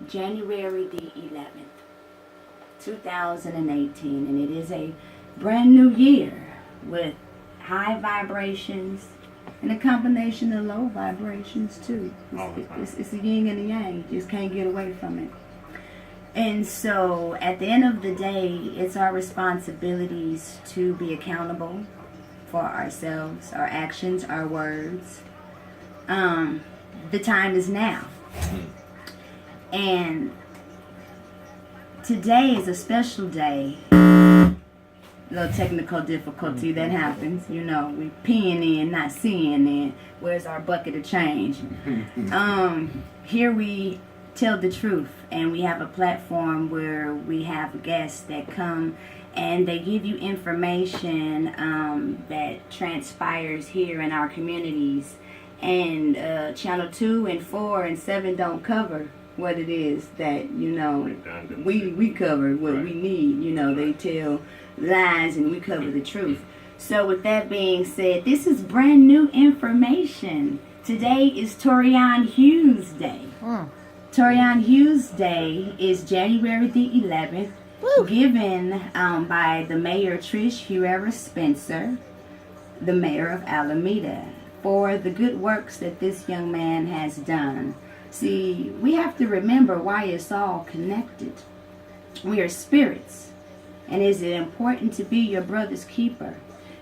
January the 11th, 2018, and it is a brand new year with high vibrations and a combination of low vibrations too. It's a yin and a yang. You just can't get away from it. And so at the end of the day, it's our responsibilities to be accountable for ourselves, our actions, our words. The time is now. And today is a special day. A little technical difficulty that happens. You know, we peeing in, not seeing in. Where's our bucket of change? Here we tell the truth, and we have a platform where we have guests that come and they give you information that transpires here in our communities. And channel 2 and 4 and 7 don't cover what it is that, you know, we cover what we need. You know, they tell lies and we cover the truth. So with that being said, this is brand new information. Today is Torian Hughes Day. Torian Hughes Day is January the 11th, given by the Mayor Trish Herrera Spencer, the Mayor of Alameda, for the good works that this young man has done. See, we have to remember why it's all connected. We are spirits, and is it important to be your brother's keeper?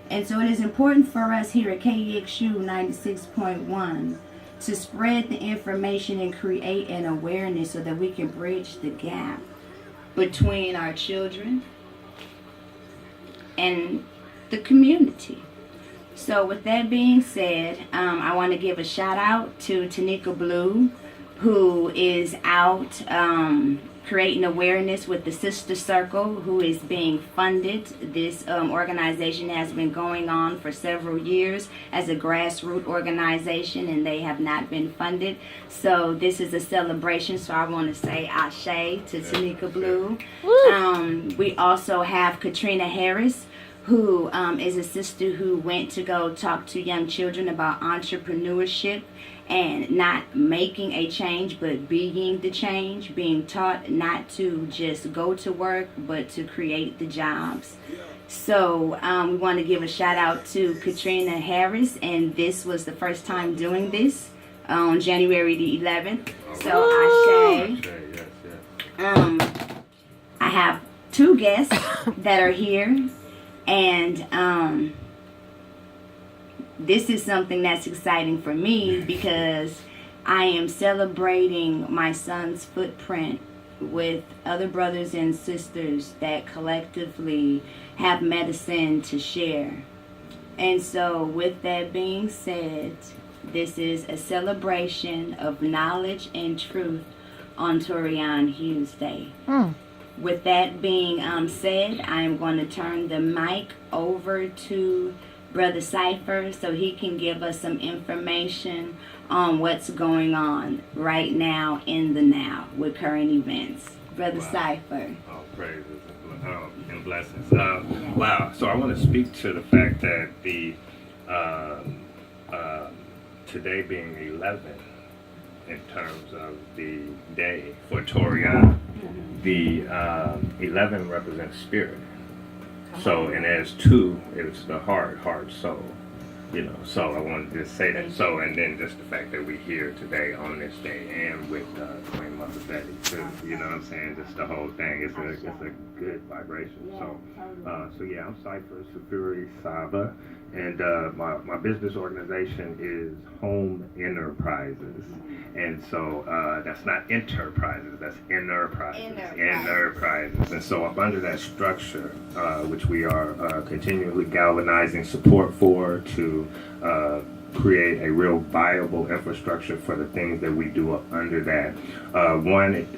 And so it is important for us here at KEXU 96.1 to spread the information and create an awareness so that we can bridge the gap between our children and the community. So with that being said, I want to give a shout out to Tanika Blue, who is out creating awareness with the Sister Circle, who is being funded. This organization has been going on for several years as a grassroots organization, and they have not been funded. So this is a celebration, so I want to say ashe to Tanika Blue. We also have Katrina Harris, who is a sister who went to go talk to young children about entrepreneurship and not making a change, but being the change, being taught not to just go to work, but to create the jobs. So we want to give a shout out to Katrina Harris, and this was the first time doing this on January the 11th. So ashe. I have 2 guests that are here. And this is something that's exciting for me because I am celebrating my son's footprint with other brothers and sisters that collectively have medicine to share. And so with that being said, this is a celebration of knowledge and truth on Torian Hughes Day. With that being said, I am going to turn the mic over to Brother Cypher so he can give us some information on what's going on right now in the now with current events. Brother Cypher. Oh, praises and blessings. Wow. So I want to speak to the fact that the today being 11 in terms of the day for Torian. The 11 represents spirit. So, and as 2, it's the heart, soul. You know, so I wanted to say that. So, and then just the fact that we're here today on this day and with Queen Mother Betty too. You know what I'm saying? Just the whole thing. It's a good vibration. So yeah, I'm Cypher Safiri Saba, and my business organization is Home Enterprises. And so that's not enterprises, that's enterprises. And so up under that structure, which we are continually galvanizing support for to create a real viable infrastructure for the things that we do up under that.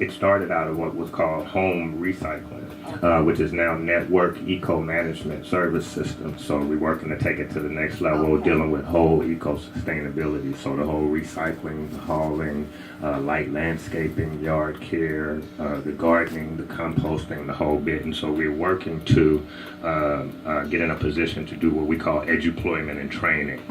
It started out of what was called home recycling, which is now network eco-management service system. So we're working to take it to the next level, dealing with whole eco-sustainability. So the whole recycling, the hauling, light landscaping, yard care, the gardening, the composting, the whole bit. And so we're working to get in a position to do what we call eduployment and training.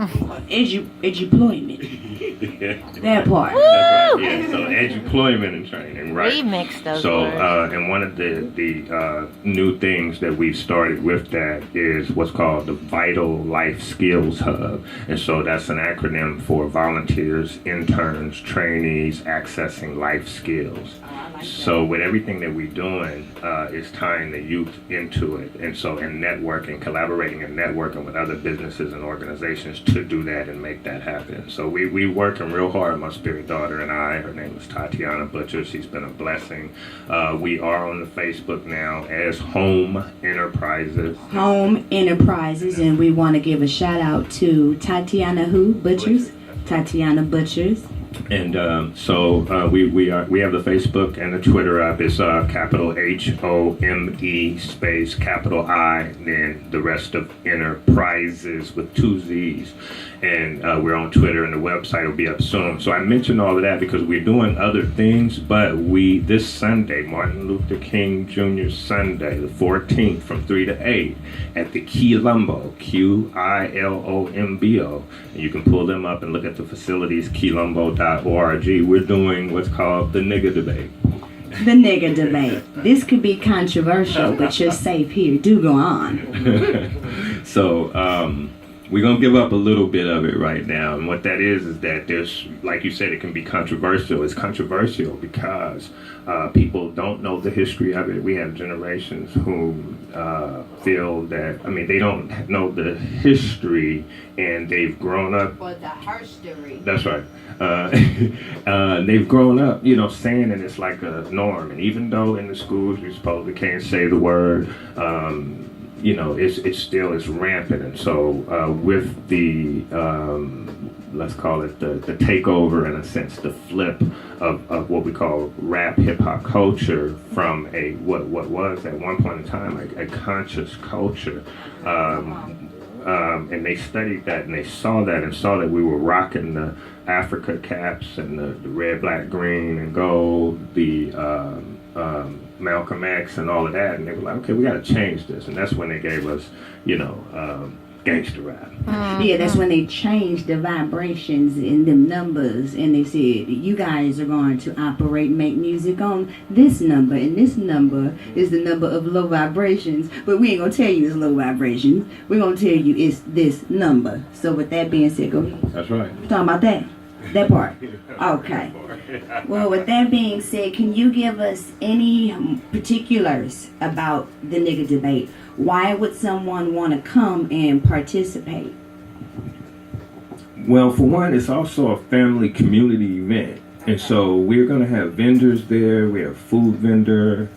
eduployment. That part. That's right. Yeah. So eduployment and training, right? Remix those So, words. and one of the new things that we've started with that is what's called the Vital Life Skills Hub. And so that's an acronym for volunteers, interns, trainees, accessing life skills. So with everything that we're doing, is tying the youth into it. And so in networking, collaborating and networking with other businesses and organizations to do that and make that happen. So we working real hard, my spirit daughter and I. Her name is Tatiana Butcher. She's been a blessing. We are on the Facebook now as Home Enterprises. Home Enterprises, and we want to give a shout out to Tatiana who? Butchers? Tatiana Butchers. And so we have the Facebook and the Twitter up. It's capital HOME space capital I, then the rest of Enterprises with 2 Z's. And we're on Twitter, and the website will be up soon. So I mentioned all of that because we're doing other things, but this Sunday, Martin Luther King Jr. Sunday, the 14th, from 3 to 8, at the Quilombo, QILOMBO. And you can pull them up and look at the facilities, quilombo.org. We're doing what's called the nigger debate. The nigger debate. This could be controversial, but you're safe here. Do go on. So, we're going to give up a little bit of it right now. And what that is that there's, like you said, it can be controversial. It's controversial because people don't know the history of it. We have generations who feel that, they don't know the history and they've grown up. Or the history. That's right. They've grown up, saying that it's like a norm. And even though in the schools you supposedly can't say the word, it's rampant. And so with the let's call it the takeover, in a sense, the flip of what we call rap hip hop culture from a what was at one point in time a conscious culture, and they studied that and they saw that we were rocking the Africa caps and the red, black, green, and gold, the Malcolm X and all of that, and they were like, okay, we got to change this. And that's when they gave us, gangster rap. Yeah, that's when they changed the vibrations in them numbers, and they said, you guys are going to operate and make music on this number, and this number is the number of low vibrations, but we ain't going to tell you it's low vibrations. We're going to tell you it's this number. So with that being said, go ahead. That's right. You're talking about that? That part? Okay. Well, with that being said, can you give us any particulars about the nigger debate? Why would someone want to come and participate? Well, for one, it's also a family community event. And so we're going to have vendors there. We have food vendor,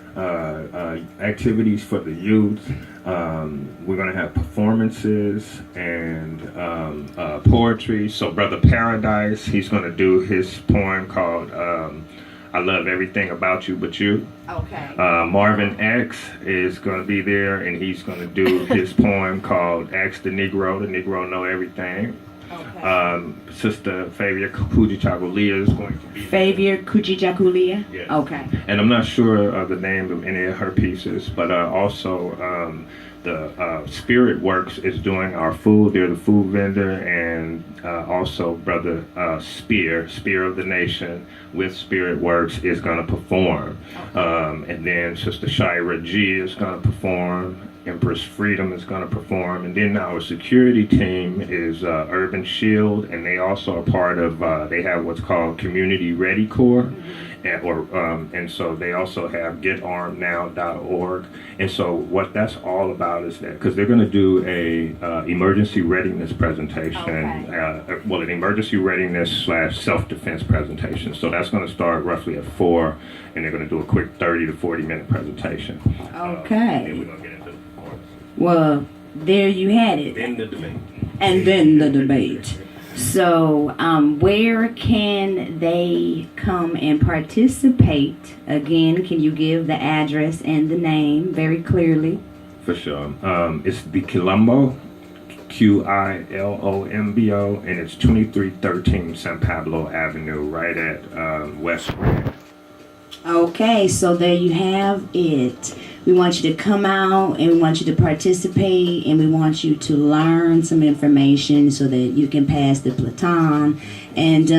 activities for the youth. We're going to have performances and poetry. So Brother Paradise, he's going to do his poem called I Love Everything About You But You. Okay. Marvin X is going to be there, and he's going to do his poem called Ask the Negro. The Negro Know Everything. Okay. Sister Favia Kujichagulia is going to be Favia Kujichagulia? Yes. Okay. And I'm not sure of the name of any of her pieces, but also the Spirit Works is doing our food. They're the food vendor, and also Brother Spear of the Nation with Spirit Works is going to perform. And then Sister Shira G is going to perform. Empress Freedom is going to perform, and then our security team is Urban Shield, and they also are part of. They have what's called Community Ready Corps, and so they also have GetArmedNow.org, and so what that's all about is that because they're going to do a emergency readiness presentation, an emergency readiness / self-defense presentation. So that's going to start roughly at 4, and they're going to do a quick 30 to 40 minute presentation. Okay. And we're going to get into. Well, there you had it. Then the debate. And then the debate. So, where can they come and participate? Again, can you give the address and the name very clearly? For sure. It's the Quilombo, QILOMBO, and it's 2313 San Pablo Avenue, right at West Grand. Okay, so there you have it. We want you to come out and we want you to participate and we want you to learn some information so that you can pass the baton. And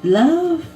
love